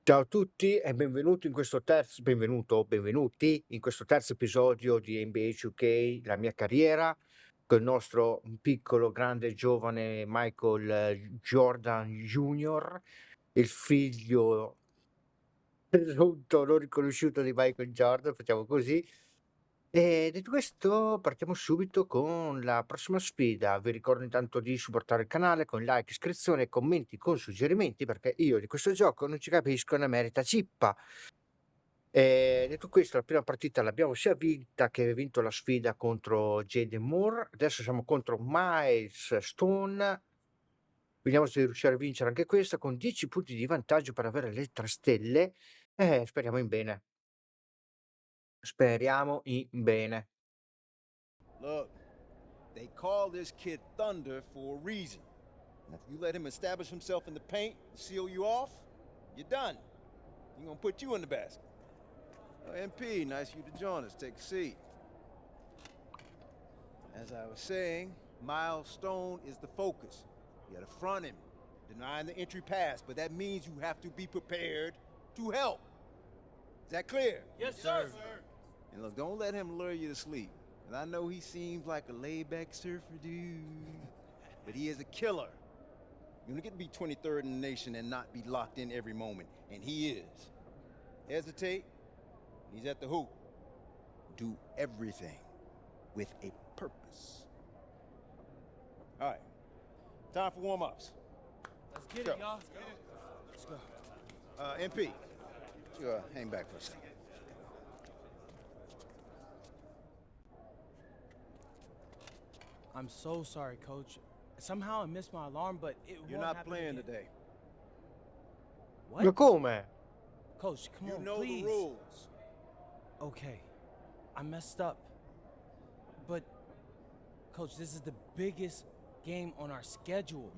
Ciao a tutti e benvenuto in questo benvenuti in questo terzo episodio di NBA 2K, la mia carriera, con il nostro piccolo, grande, giovane Michael Jordan Jr., il figlio presunto non riconosciuto di Michael Jordan, facciamo così. E detto questo, partiamo subito con la prossima sfida. Vi ricordo intanto di supportare il canale con like, iscrizione, commenti con suggerimenti, perché io di questo gioco non ci capisco, ne merita cippa. Detto questo, la prima partita l'abbiamo sia vinta che vinto la sfida contro Jaden Moore. Adesso siamo contro Miles Stone. Vediamo se riuscire a vincere anche questa con 10 punti di vantaggio per avere le 3 stelle. Speriamo in bene. Speriamo in bene. Look, they call this kid Thunder for a reason. And if you let him establish himself in the paint and seal you off, you're done. He's gonna put you in the basket. MP, nice of you to join us. Take a seat. As I was saying, Miles Stone is the focus. You gotta front him, denying the entry pass, but that means you have to be prepared to help. Is that clear? Yes, sir. And look, don't let him lure you to sleep. And I know he seems like a laid-back surfer dude, but he is a killer. You don't get to be 23rd in the nation and not be locked in every moment, and he is. Hesitate, he's at the hoop. Do everything with a purpose. All right, time for warm-ups. Let's get it, y'all. Let's go. MP, you hang back for a second. I'm so sorry, Coach. Somehow I missed my alarm, but You're won't not happen playing again. today. What? Ma come? Coach, come You on, know please. the rules. Okay, I messed up. But, Coach, this is the biggest game on our schedule.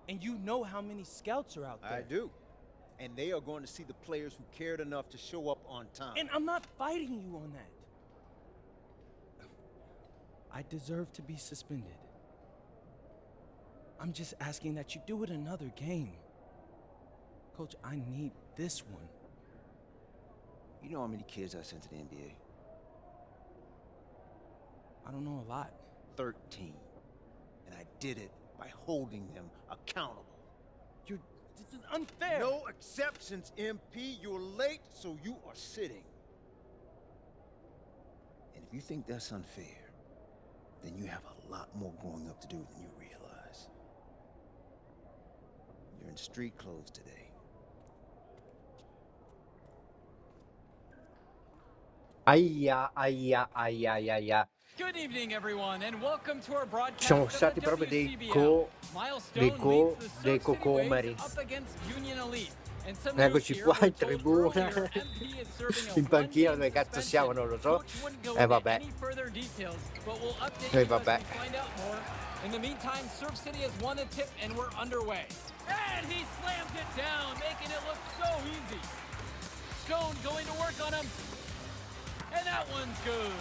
And you know how many scouts are out there. I do. And they are going to see the players who cared enough to show up on time. And I'm not fighting you on that. I deserve to be suspended. I'm just asking that you do it another game. Coach, I need this one. You know how many kids I sent to the NBA? I don't know a lot. 13. And I did it by holding them accountable. This is unfair. No exceptions, MP. You're late, so you are sitting. And if you think that's unfair, then you have a lot more growing up to do than you realize. You're in street clothes today. Aia, aia, aia, aia, aia. Good evening, everyone, and welcome to our broadcast Siamo of the stati proprio dei WCBL. Milestone leads the dei Surf City cocomeri. Waves up against Union Elite. And some Eccoci news here, qua we're in told tribuna, earlier MP is serving a in panchina, one-game dove cazzo siamo suspension. non lo so. Coach wouldn't go into Vabbè, any further details, but we'll update you as vabbè. we find out more. In the meantime, Surf City has won a tip and we're underway. And he slams it down, making it look so easy. Stone going to work on him. And that one's good.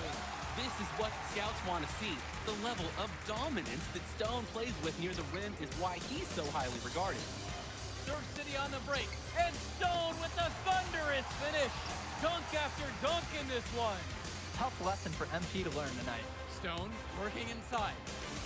This is what scouts want to see. The level of dominance that Stone plays with near the rim is why he's so highly regarded. Surf City on the break, and Stone with the thunderous finish. Dunk after dunk in this one. Tough lesson for MP to learn tonight. Stone working inside,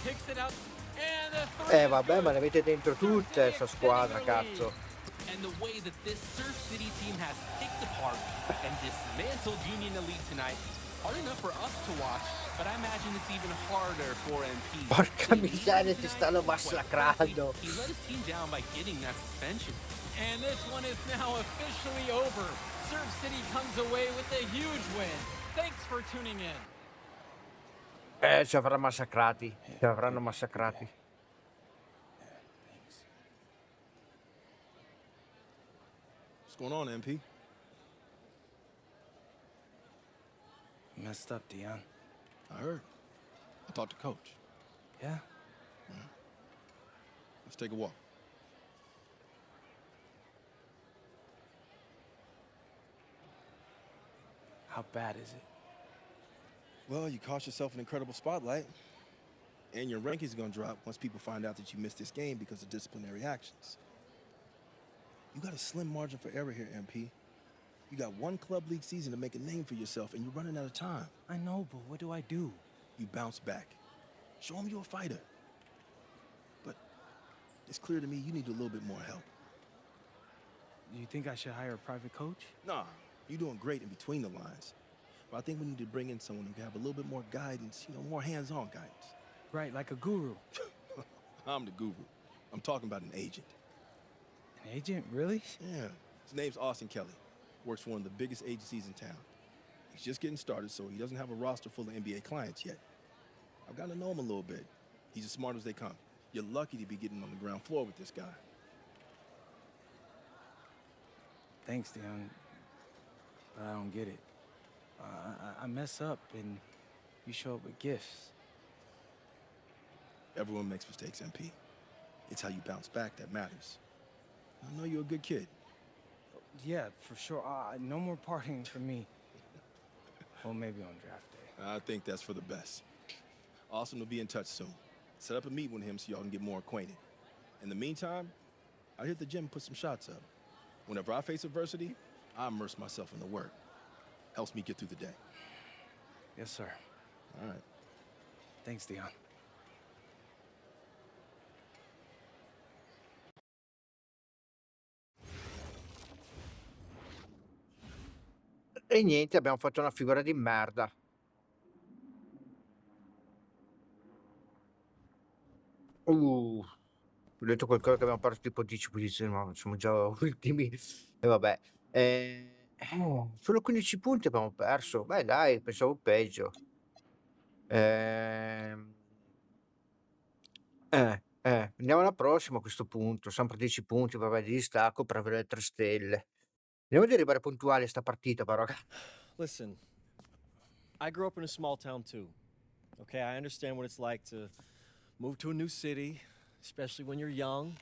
kicks it out, and the three is Vabbè, good. ma le avete dentro Surf tutte City sta extending squadra, their cazzo. lead. And the way that this Surf City team has picked apart and dismantled Union Elite tonight, hard enough for us to watch, but I imagine it's even harder for MP. Porca miseria, ti stanno Quite frankly, massacrando. he let his team down by getting that suspension. And this one is now officially over. Surf City comes away with a huge win. Thanks for tuning in. Ci avranno massacrati. Ci avranno massacrati. What's going on, MP? Messed up, Dion. I heard. I talked to Coach. Yeah? Let's take a walk. How bad is it? Well, you cost yourself an incredible spotlight, and your rankings are going to drop once people find out that you missed this game because of disciplinary actions. You got a slim margin for error here, MP. You got one club league season to make a name for yourself, and you're running out of time. I know, but what do I do? You bounce back. Show them you're a fighter. But it's clear to me you need a little bit more help. Do you think I should hire a private coach? Nah, you're doing great in between the lines. But I think we need to bring in someone who can have a little bit more guidance, more hands-on guidance. Right, like a guru. I'm the guru. I'm talking about an agent. An agent, really? Yeah. His name's Austin Kelly. Works for one of the biggest agencies in town. He's just getting started, so he doesn't have a roster full of NBA clients yet. I've gotten to know him a little bit. He's as smart as they come. You're lucky to be getting on the ground floor with this guy. Thanks, Dion. But I don't get it. I mess up and you show up with gifts. Everyone makes mistakes, MP. It's how you bounce back that matters. I know you're a good kid. Yeah, for sure. No more partying for me. Well, maybe on draft day. I think that's for the best. Austin will be in touch soon. Set up a meet with him so y'all can get more acquainted. In the meantime, I hit the gym and put some shots up. Whenever I face adversity, I immerse myself in the work. Helps me get through the day. Yes, sir. All right. Thanks, Dion. E niente, abbiamo fatto una figura di merda. Ho detto qualcosa che abbiamo perso tipo 10 posizioni, ma siamo già ultimi. E vabbè. Solo 15 punti abbiamo perso. Beh, dai, pensavo peggio. Ehm, andiamo alla prossima a questo punto. Sempre 10 punti, vabbè, di distacco per avere le 3 stelle. Vediamo di arrivare puntuali a sta partita, però. Listen, I grew up in a small town too. Okay, I understand what it's like to move to a new city, especially when you're young.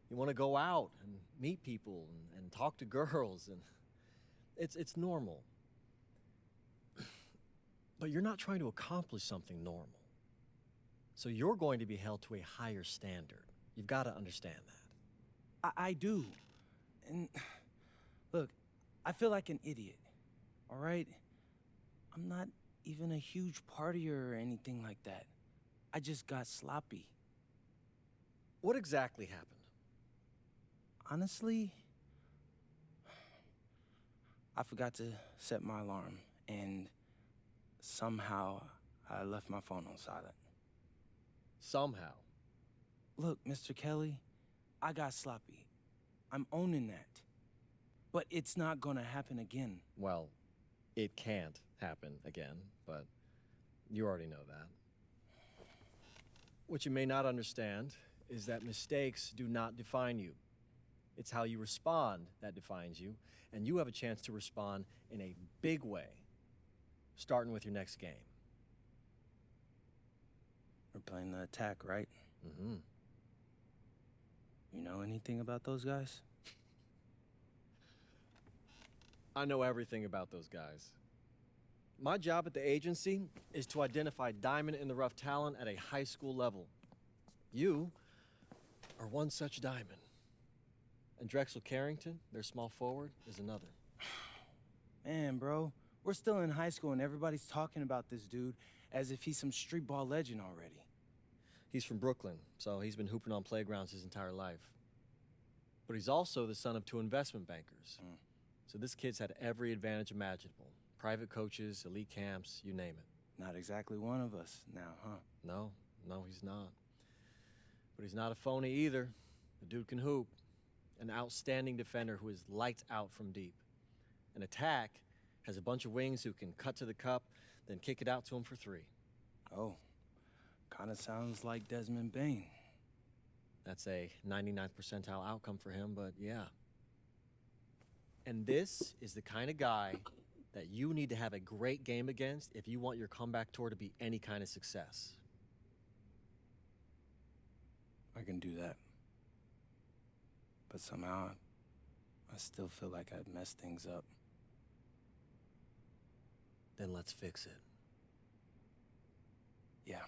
You want to go out and meet people and talk to girls, and it's normal. But you're not trying to accomplish something normal. So you're going to be held to a higher standard. You've got to understand that. I do. And look, I feel like an idiot. All right? I'm not even a huge partier or anything like that. I just got sloppy. What exactly happened? Honestly, I forgot to set my alarm, and somehow I left my phone on silent. Somehow. Look, Mr. Kelly, I got sloppy. I'm owning that. But it's not gonna happen again. Well, it can't happen again, but you already know that. What you may not understand is that mistakes do not define you. It's how you respond that defines you, and you have a chance to respond in a big way, starting with your next game. We're playing the attack, right? Mm-hmm. You know anything about those guys? I know everything about those guys. My job at the agency is to identify diamond in the rough talent at a high school level. You are one such diamond. And Drexel Carrington, their small forward, is another. Man, bro, we're still in high school and everybody's talking about this dude as if he's some street ball legend already. He's from Brooklyn, so he's been hooping on playgrounds his entire life. But he's also the son of 2 investment bankers. So this kid's had every advantage imaginable. Private coaches, elite camps, you name it. Not exactly one of us now, huh? No, he's not. But he's not a phony either. The dude can hoop. An outstanding defender who is lights out from deep. An attack has a bunch of wings who can cut to the cup, then kick it out to him for 3. Oh, kind of sounds like Desmond Bain. That's a 99th percentile outcome for him, but yeah. And this is the kind of guy that you need to have a great game against if you want your comeback tour to be any kind of success. I can do that. But somehow, I still feel like I'd messed things up. Then let's fix it. Yeah.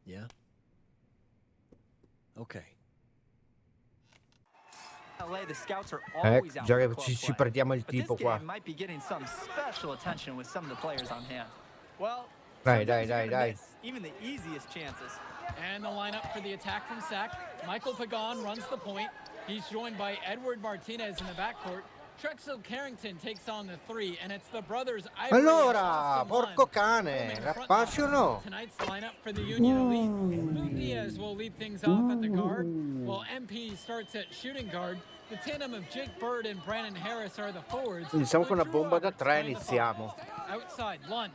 Yeah? Okay. LA, the scouts are always out già for che club ci play. perdiamo il But this tipo qua. game might be getting some special attention with some of the players on hand. Well, Dai, sometimes dai, you're dai, gonna dai. miss even the easiest chances. And the lineup for the attack from Sack. Michael Pagan runs the point. He's joined by Edward Martinez in the backcourt. Drexel Carrington takes on the three, and it's the brothers Ivory and Allora, Austin porco Lund cane, forming the la front passi o line. no? Tonight's lineup for the Union Elite. Boone Diaz will lead things off at the guard, while MP starts at shooting guard. The tandem of Jake Bird and Brandon Harris are the forwards. Iniziamo con una with Drew bomba da Roberts 3, playing the five. iniziamo. Outside, Lund.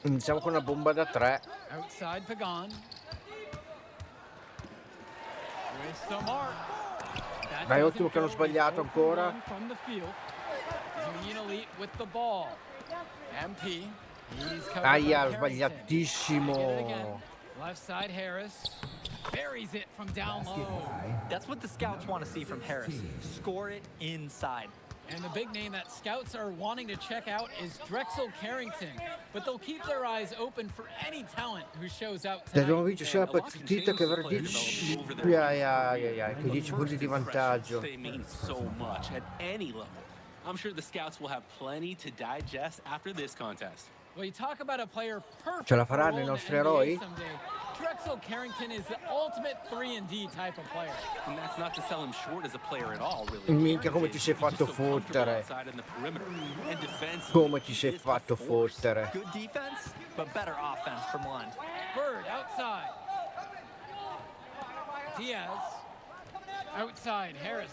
Iniziamo con una bomba da 3. Outside, Pagan. With the mark. That Dai, doesn't ottimo che hanno go. sbagliato He's 0 for ancora. 1 from the field. Union Elite with the ball. MP. He's covered by Aia, Harrington. sbagliatissimo. Get it again. Left side, Harris. Buries it from down low. That's what the scouts want to see from Harris. Score it inside. And the big name that scouts are wanting to check out is Drexel Carrington. But they'll keep their eyes open for any talent who shows out Dobbiamo tonight. vincere sia la partita che aver 10. Che 10 punti di vantaggio. They mean so much at any level. I'm sure the scouts will have plenty to digest after this contest. Well, you talk about a player perfect Ce la for a faranno role i in nostri the NBA eroi? someday. Drexel Carrington is the ultimate 3-and-D type of player. And that's not to sell him short as a player at all, really. Minchia, come ti sei fatto fottere. Come ti sei fatto fottere. Good defense, but better offense from Lund. Bird outside. Diaz. Outside, Harris.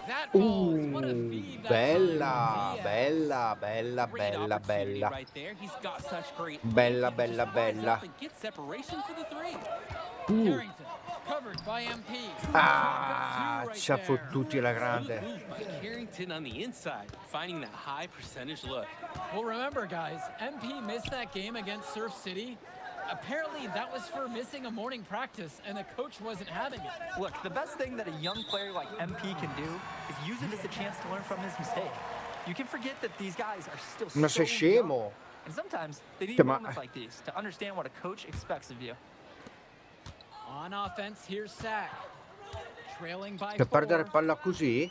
That ball, what a feed that Bella, time. Diaz. bella, bella, Great bella, opportunity bella. right there. He's got such great Bella, he bella, just lines bella. up and gets separation for the three. Carrington, covered by MP. Ah, Right ci ha there. fottuti la Good grande. move by Carrington on the inside, finding that high percentage look. Well, remember, guys, MP missed that game against Surf City. Apparently, that was for missing a morning practice, and the coach wasn't having it. Look, the best thing that a young player like MP can do is use it as a chance to learn from his mistake. You can forget that these guys are still Ma so sei young, scemo? and sometimes they need Cioè, ma- moments like these to understand what a coach expects of you. On offense, here's Sack. Trailing by Per 4. perdere palla così?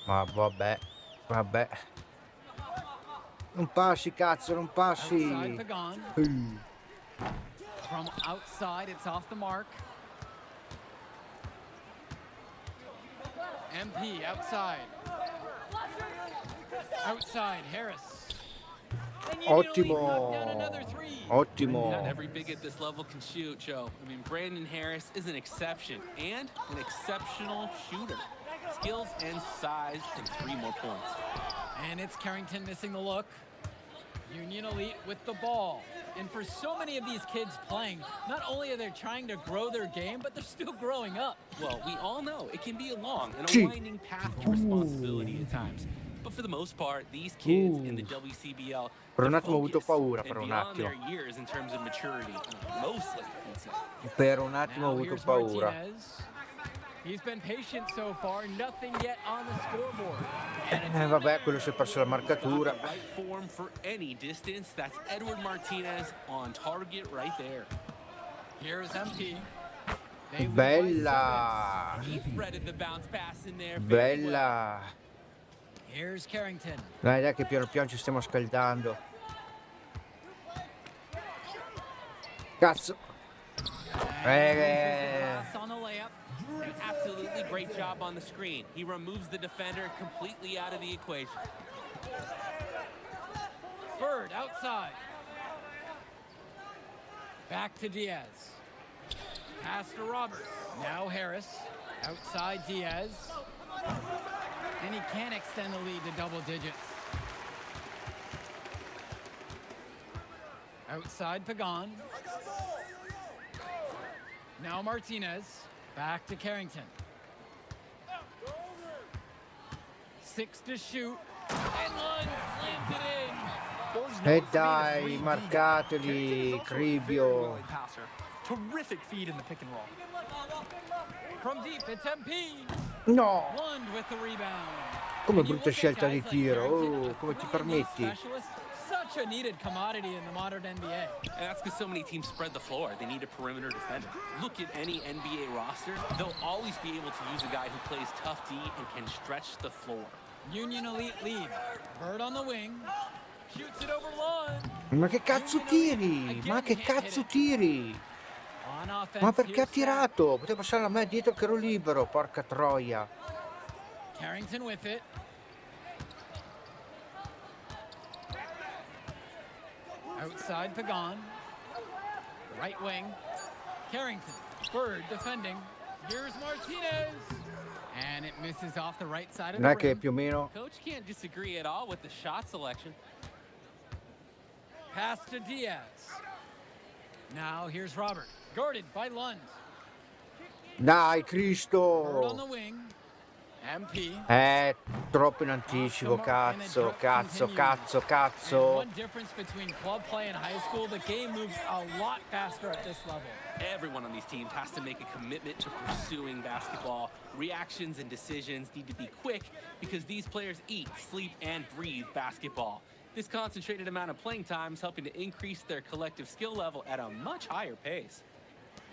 Ma vabbè, vabbè. Non passi, cazzo, non passi. Outside Pagan. From outside, it's off the mark. MP outside. Outside, Harris. And Union Elite knocked down another three. Ottimo. Not every big at this level can shoot, Joe. I mean, Brandon Harris is an exception and an exceptional shooter. Skills and size and 3 more points. And it's Carrington missing the look. Union Elite with the ball. And for so many of these kids playing, not only are they trying to grow their game, but they're still growing up. Well, we all know it can be a long and Sì. a winding path to responsibility at times. But for the most part, these kids in the WCBL, Per un they're attimo ho avuto focused paura, and per un beyond attimo. their years in terms of maturity, mostly, I'd say. Per un attimo ho Now avuto here's paura. Martinez. He's been patient so far, nothing yet on the scoreboard. And it's Vabbè, quello si è perso la marcatura. The right form for any distance. That's Edward Martinez on target right there. here's MP. They lead by Bella, He threaded the bounce pass in there. very well. bella. 7. Here's Carrington. Dai, che piano piano ci stiamo scaldando. Cazzo. Pass on the layup. An absolutely great job on the screen. He removes the defender completely out of the equation. Bird outside. Back to Diaz. Pass to Robert. Now Harris. Outside Diaz. And he can't extend the lead to double digits. Outside Pagan. Now Martinez. Back to Carrington. 6 to shoot. And Lund slams it in. E dai, marcateli, Cribio. Passer. Terrific feed in the pick and roll. From deep, it's MP. No, Lund with the rebound. come And you brutta look at scelta guys di like tiro. Carrington, Oh, come ti a such a needed commodity in the modern NBA. And that's because so many teams spread the floor. They need a perimeter defender. Look at any NBA roster. They'll always be able to use a guy who plays tough D and can stretch the floor. Union Elite lead. Bird on the wing. Shoots it over line. Ma che cazzo tiri? Ma che cazzo tiri? On offense, Ma perché ha here's Zach. tirato? Poteva passare a me dietro che ero libero, porca troia. Carrington with it. Outside Pagan. Right wing. Carrington. Bird defending. Here's Martinez. And it misses off the right side of Non the è che rim. più o meno... Coach can't disagree at all with the shot selection. Pass to Diaz. Now here's Robert. Guarded by Lund. Dai, Bird on the Cristo! wing. MP. Troppo in anticipo, cazzo, cazzo, cazzo, And cazzo. one difference between club play and high school, the game moves a lot faster at this level. Everyone on these teams has to make a commitment to pursuing basketball. Reactions and decisions need to be quick because these players eat, sleep, and breathe basketball. This concentrated amount of playing time is helping to increase their collective skill level at a much higher pace.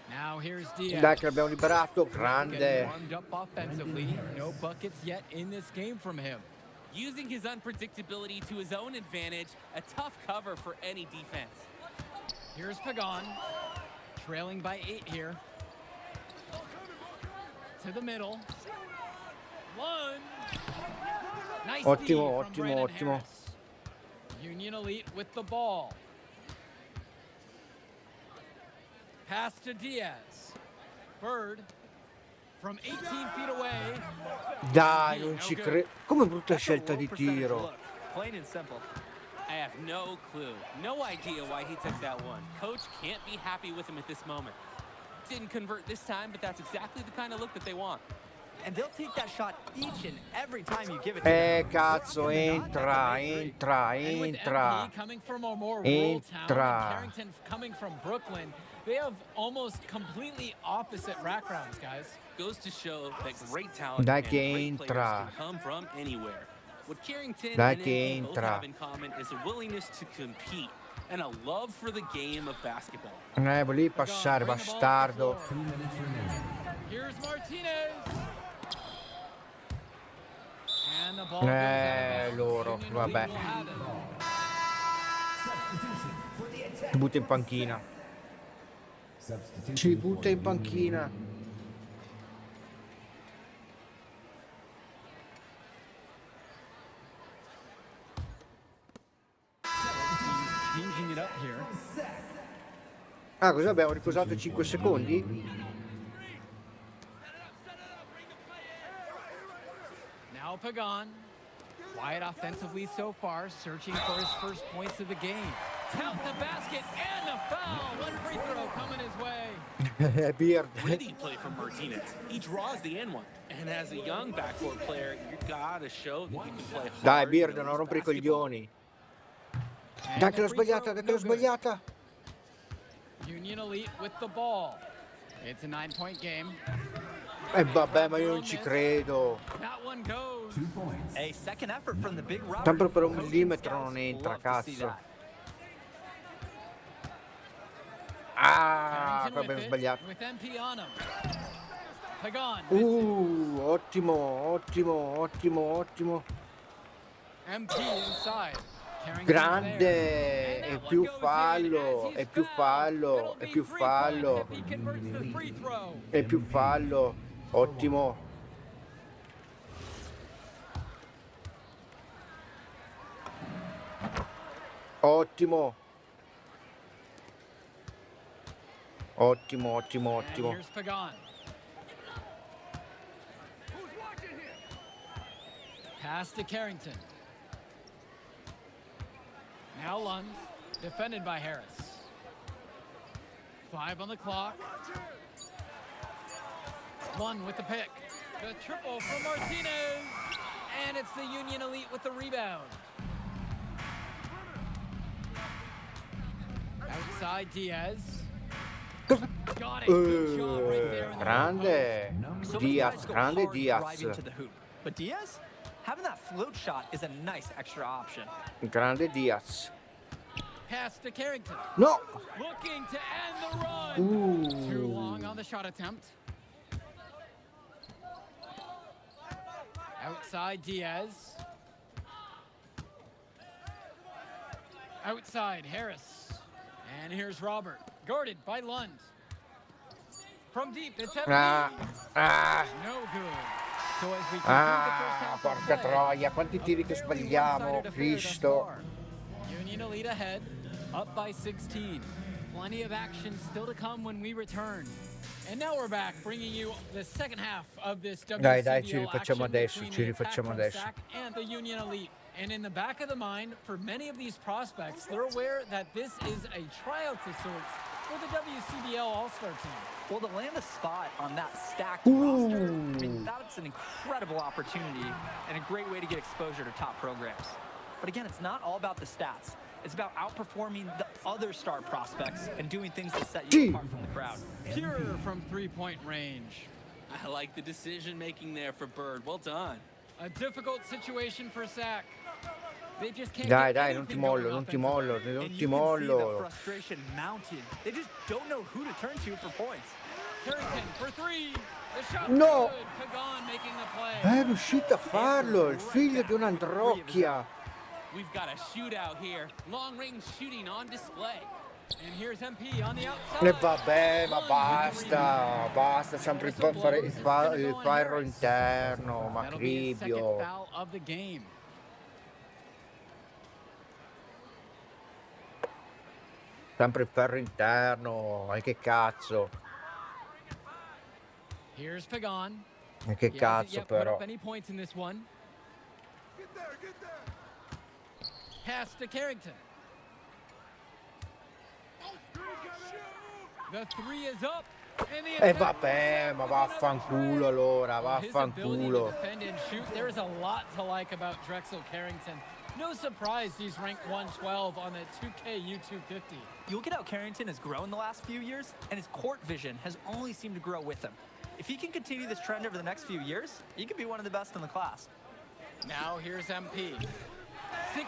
Now here's Diaz. Dai che l'abbiamo liberato, Getting grande. warmed up offensively. No buckets yet in this game from him. Using his unpredictability to his own advantage, a tough cover for any defense. Here's Pagan. Trailing by 8 here. To the middle. One. Nice D Ottimo, from ottimo, Brandon ottimo. Harris. Union Elite with the ball. Pass to Diaz. Bird from 18 feet away. Dai, non ci credo. Come brutta scelta di tiro. Plain and simple. I have no clue, no idea why he took that one. Coach can't be happy with him at this moment. Didn't convert this time, but that's exactly the kind of look that they want. And they'll take that shot each and every time you give it to them. Cazzo, entra, entra, And with entra. MP coming from a more rural town and Entra. Carrington coming from Brooklyn, they have almost completely opposite backgrounds, guys. Goes to show that great talent Dai and che great players entra. can come from anywhere. What Carrington Dai and che MP both entra. have in common is a willingness to compete and a love for the game of basketball. Volevi passare, Bring the ball up the bastardo. floor. Here's Martinez. And the ball goes out. Loro, Union vabbè. Elite will have it. Ci butta in panchina. Ci butta in panchina. Changing it up here. Ah, così abbiamo riposato 5 secondi? Now Pagan. Quiet offensively so far, searching for his first points of the game. Count the basket and the foul. One free throw coming his way. Beard. Gritty play from Martinez. He draws the N one. And as a young backcourt player, you gotta show that you can play hard. Dai, Beard, non nosed rompere i basketball. coglioni. And Dai the che l'ho free throw, sbagliata, dai che l'ho no good. sbagliata. Union Elite with the ball. It's a 9-point game. Vabbè, ma io non ci credo. That one goes. A second effort from the big Robert. Sempre per un Coaching millimetro scouts non entra, love to see cazzo. that. Ah, Carrington qua abbiamo with it, sbagliato. with MP on him. Pagan with Ottimo, ottimo, ottimo, ottimo. MP inside. Carrington's Grande, there. è And that più one goes in fallo, as he's è più fouled. fallo, It'll è be più free fallo, points if he converts the free throw. è più fallo. Ottimo. Ottimo. Ottimo, ottimo, And ottimo. here's Pagan. Pass to Carrington. Now Lund, defended by Harris. 5 on the clock. Lund with the pick. The triple from Martinez. And it's the Union Elite with the rebound. Outside Diaz. Got it. Good job right there in the Grande. So many Diaz, guys go grande hard Diaz. driving to the hoop. But Diaz, having that float shot is a nice extra option. Grande Diaz. Pass to Carrington. No! Looking to end the run. Too long on the shot attempt. Outside Diaz. Outside Harris. And here's Robert. Guarded by Lund. From deep, it's empty. No good. So as we conclude the first half of porca play, troia, quanti tiri che fairly sbagliamo, one-sided affair thus Cristo. far. Union Elite ahead, up by 16. Plenty of action still to come when we return. And now we're back, bringing you the second half of this WCBL Dai, ci rifacciamo action adesso, between ci the rifacciamo attack from adesso. Sac and the Union Elite. And in the back of the mind, for many of these prospects, they're aware that this is a tryout of sorts for the WCBL All-Star team. Well, to land a spot on that stacked roster, I mean, that's an incredible opportunity and a great way to get exposure to top programs. But again, it's not all about the stats. It's about outperforming the other star prospects and doing things that set you apart from the crowd. Pure from three-point range. I like the decision making there for Bird. Well done. A difficult situation for Sac. They just can't Dai, get dai, non ti anything mollo, going non ti offensively. mollo, non And ti you can see the mollo. frustration mounting. They just don't know who to turn to for points. Carrington for three. The shot No. good. Pagan making the play. È riuscito a farlo, il figlio di un'androcchia. We've got a shootout here. Long range shooting on display. And here's MP on the outside. E vabbè, ma basta, sempre il ferro interno, ma That'll be his second Cribio. foul of the game. Sempre il ferro interno, e che cazzo. Here's Pagan. E che He hasn't cazzo yet put però. up any points in this one. Pass to Carrington. The three is up. And the E attack vabbè, ma vaffanculo allora, His ability to vaffanculo. defend and shoot, there is a lot to like about Drexel Carrington. No surprise he's ranked 112 on the 2K YouTube 50. You look at how Carrington has grown the last few years, and his court vision has only seemed to grow with him. If he can continue this trend over the next few years, he could be one of the best in the class. Now here's MP.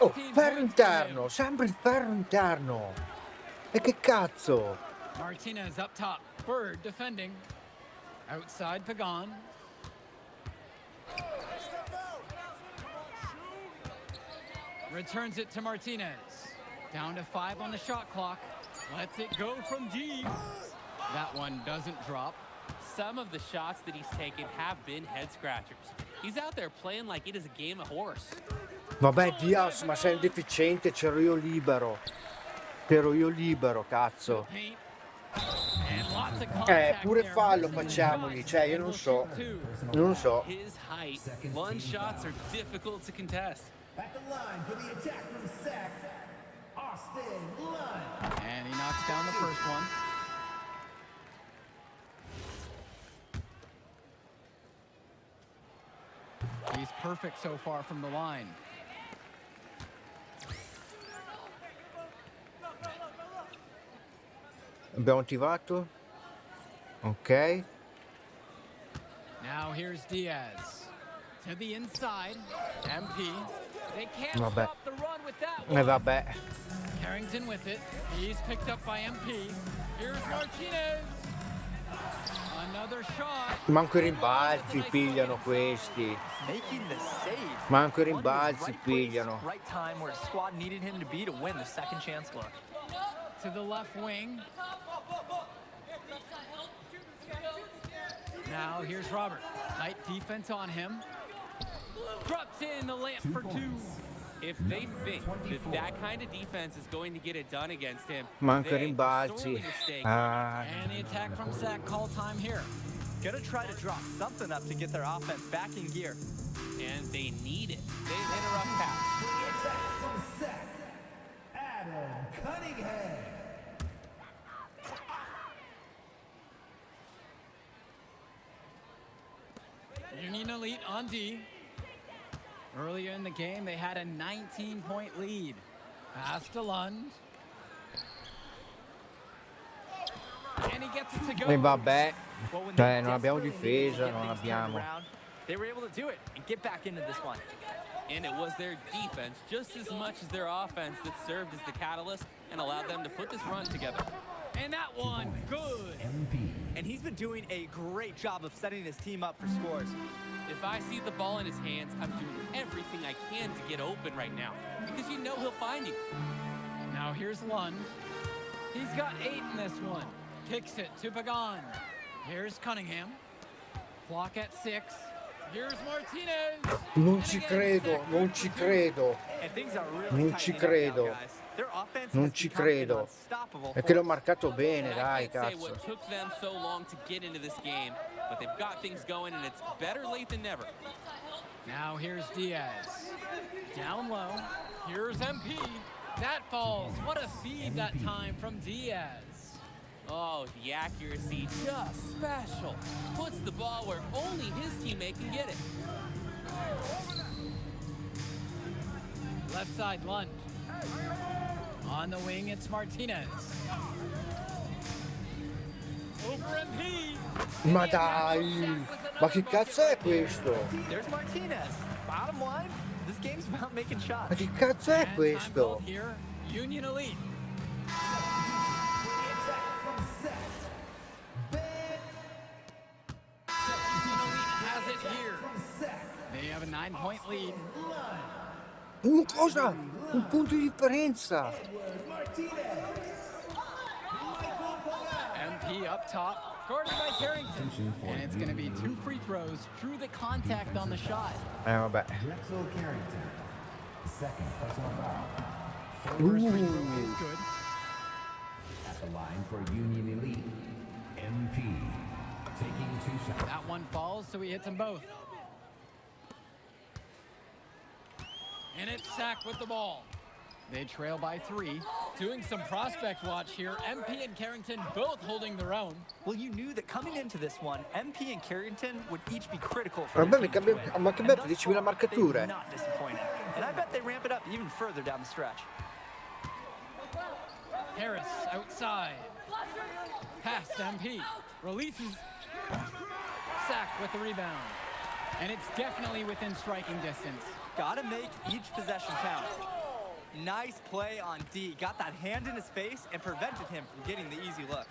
Oh, 16 ferro points for interno, him. sempre il ferro interno. E che cazzo? Martinez up top. Bird defending. Outside Pagan. Returns it to Martinez. Down to 5 on the shot clock. Lets it go from deep. That one doesn't drop. Some of the shots that he's taken have been head scratchers. He's out there playing like it is a game of horse. Vabbè, Diaz, ma sei un deficiente, c'ero io libero. C'ero io libero, cazzo. Paint. And lots of contact Pure there. fallo Missing facciamogli, shots. cioè io And non will so. shoot two. Non so. His height, lunge shots are difficult to contest. At the line for the attack from Sac, Austin Lund. And he knocks down the first one. He's perfect so far from the line. Abbiamo attivato. Ok. Now here's Diaz. To the inside. MP. They can't Vabbè. stop the run with that E one. vabbè. Carrington with it. He's picked up by MP. Here's Martinez. Another shot. Manco i rimbalzi pigliano questi. Making the save. Manco i Lund was rimbalzi right place, pigliano. right time where his squad needed him to be to win the second chance look. To the left wing. Now here's Robert. Tight defense on him. Drops in the layup for two. If they think that that kind of defense is going to get it done against him, Manco i they are rimbalzi. sorely mistaken. And the attack from Sac, call time here. Gonna try to draw something up to get their offense back in gear. And they need it. They've hit a rough patch. The attack from Sac, Adam Cunningham. Union Elite on D. Earlier in the game, they had a 19-point lead. Pass to Lund. And he gets it to go. E vabbè. Well, when Cioè, they non abbiamo desperately needed to difesa, get non things turned abbiamo. around, they were able to do it and get back into this one. And it was their defense, just as much as their offense, that served as the catalyst and allowed them to put this run together. And that one, good. And he's been doing a great job of setting his team up for scores. If I see the ball in his hands, I'm doing everything I can to get open right now, because you know he'll find you. Now here's Lund. He's got 8 in this one. Kicks it to Pagan. Here's Cunningham. Clock at 6. Here's Martinez. Non ci credo, non ci credo. And things are really Non ci tightening up now, credo. guys. Their offense Non has ci become an credo. unstoppable È che l'ho force. marcato bene, And I dai, can't say cazzo. what took them so long to get into this game, but they've got things going, and it's better late than never. Now here's Diaz. Down low. Here's MP. That falls. What a feed that time from Diaz. Oh, the accuracy, just special. Puts the ball where only his teammate can get it. Left side Lund. On the wing, it's Martinez. Over MP. Ma dai, ma che cazzo è questo? There's Martinez. Bottom line, this game's about making Ma shots. che cazzo è And time questo? called here. Union Elite. Has it here. They have a 9-point lead. Cosa? Un punto di differenza. MP up top, guarded by Carrington. And it's going to be 2 free throws. Drew the contact on the shot. Vabbè. Drexel Carrington. Second personal foul. First free throw is good. At the line for Union Elite, MP. Taking 2 shots. That one falls, so he hits them both. And it's Sack with the ball. They trail by 3. Doing some prospect watch here. MP and Carrington both holding their own. Well, you knew that coming into this one, MP and Carrington would each be critical for Vabbè, their team to win. ma che And bello, thus 10.000 far, marcature. they've not disappointed. And I bet they ramp it up even further down the stretch. Harris outside. Past MP. Releases. Sack with the rebound. And it's definitely within striking distance. Gotta make each possession count. Nice play on D. Got that hand in his face and prevented him from getting the easy look.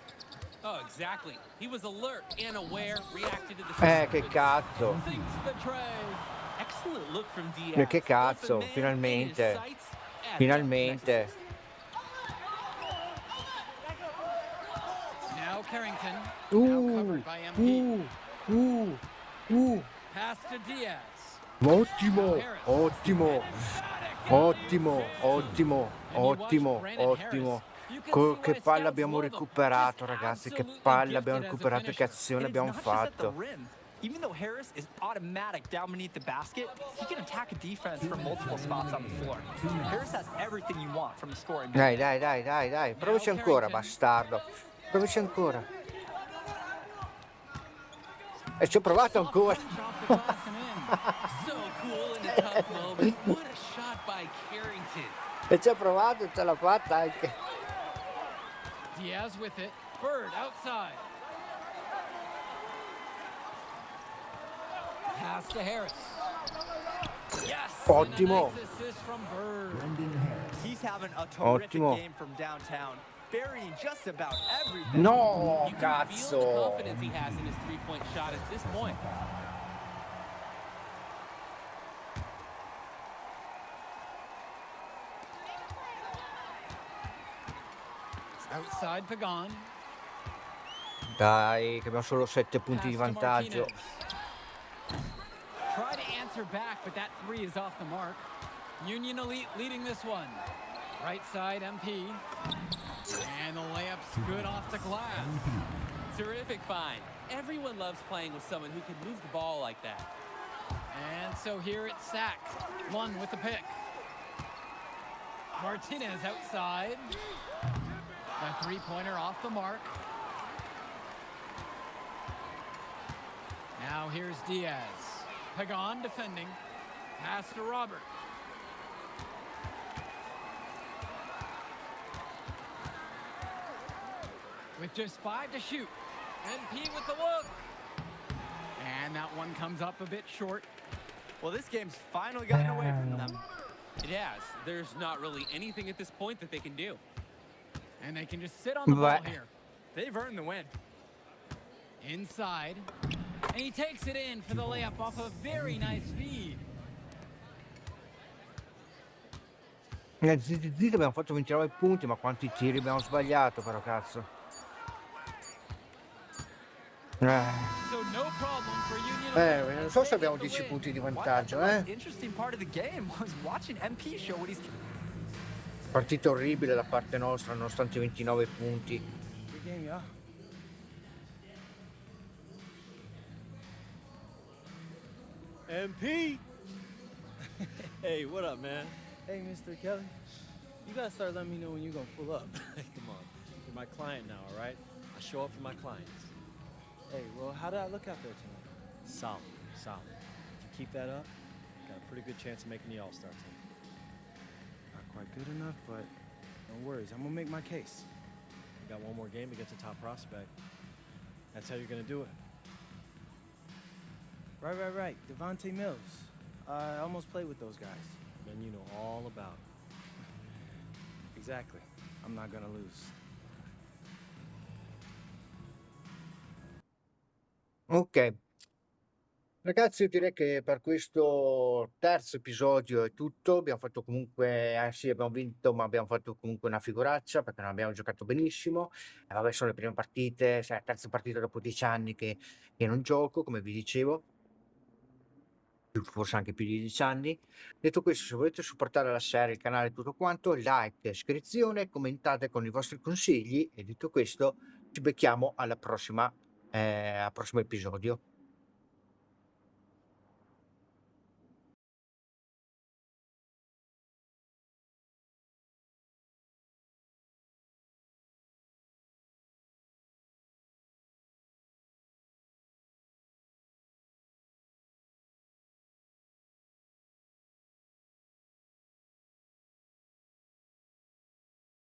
Oh, exactly. He was alert and aware, reacted to the shot. Che cazzo. Sinks the tray. Excellent look from Diaz. Che cazzo, Both the man finalmente. and his sights at Finalmente. Now Carrington. Now covered by MP. Pass to Diaz. Ottimo, ottimo, ottimo, ottimo, ottimo, ottimo. Che palla abbiamo recuperato, ragazzi, che palla abbiamo recuperato, che azione And it's abbiamo not just at the fatto. rim. Even though Harris is automatic down beneath the basket, he can attack a defense from multiple spots on the floor. Harris has everything you want from a scoring Dai, dai, dai, dai, dai, provaci ancora, bastardo. Provaci ancora. E ci ho provato ancora. Off the glass and in. So cool in a tough moment. What a shot by Carrington. E ci ho provato, ce l'ha fatta anche. Diaz with it. Bird outside. Pass to Harris. Yes! Ottimo. And a nice assist from Bird. He's having a terrific Ottimo. game from downtown, burying just about everything. No, You can feel the cazzo. confidence he has in his three-point shot at this point. Outside Pagan. Dai, che abbiamo solo 7 punti Pass di to vantaggio. Martinez. Try to answer back, but that 3 is off the mark. Union Elite leading this one. Right side MP. And the layup's good off the glass. Terrific find. Everyone loves playing with someone who can move the ball like that. And so here it's Sack. One with the pick. Martinez outside. A 3-pointer off the mark. Now here's Diaz. Pagan defending. Pass to Robert. With just 5 to shoot. MP with the look. And that one comes up a bit short. Well, this game's finally gotten away from them. It has. There's not really anything at this point that they can do. And they can just sit on the ball Beh. here. They've earned the win. Inside. And he takes it in for the layup off a very nice feed. Zitti zitti, abbiamo fatto 29 punti, ma quanti tiri abbiamo sbagliato, però cazzo. So no problem for Union. Non so se abbiamo 10 punti di Well, I thought vantaggio, the most interesting part of the game was watching MP show what he's. Partita orribile da parte nostra, nonostante 29 punti. Good game, y'all. MP! Hey, what up, man? Hey, Mr. Kelly. You gotta start letting me know when you're gonna pull up. Come on. You're my client now, all right? I show up for my clients. Hey, well, how did I look out there tonight? Solid, solid. If you keep that up, got a pretty good chance of making the All-Star team. Not quite good enough, but no worries. I'm gonna make my case. You got one more game against a top prospect. That's how you're gonna do it. Right. Devontae Mills. I almost played with those guys. Then you know all about it. Exactly. I'm not gonna lose. Ok, ragazzi, io direi che per questo terzo episodio è tutto. Abbiamo fatto comunque, sì, abbiamo vinto, ma abbiamo fatto comunque una figuraccia perché non abbiamo giocato benissimo. E vabbè, sono le prime partite, sai, la terza partita dopo 10 anni che non gioco, come vi dicevo, forse anche più di 10 anni. Detto questo, se volete supportare la serie, il canale, tutto quanto, like, iscrizione, commentate con i vostri consigli. E detto questo, ci becchiamo al prossimo episodio.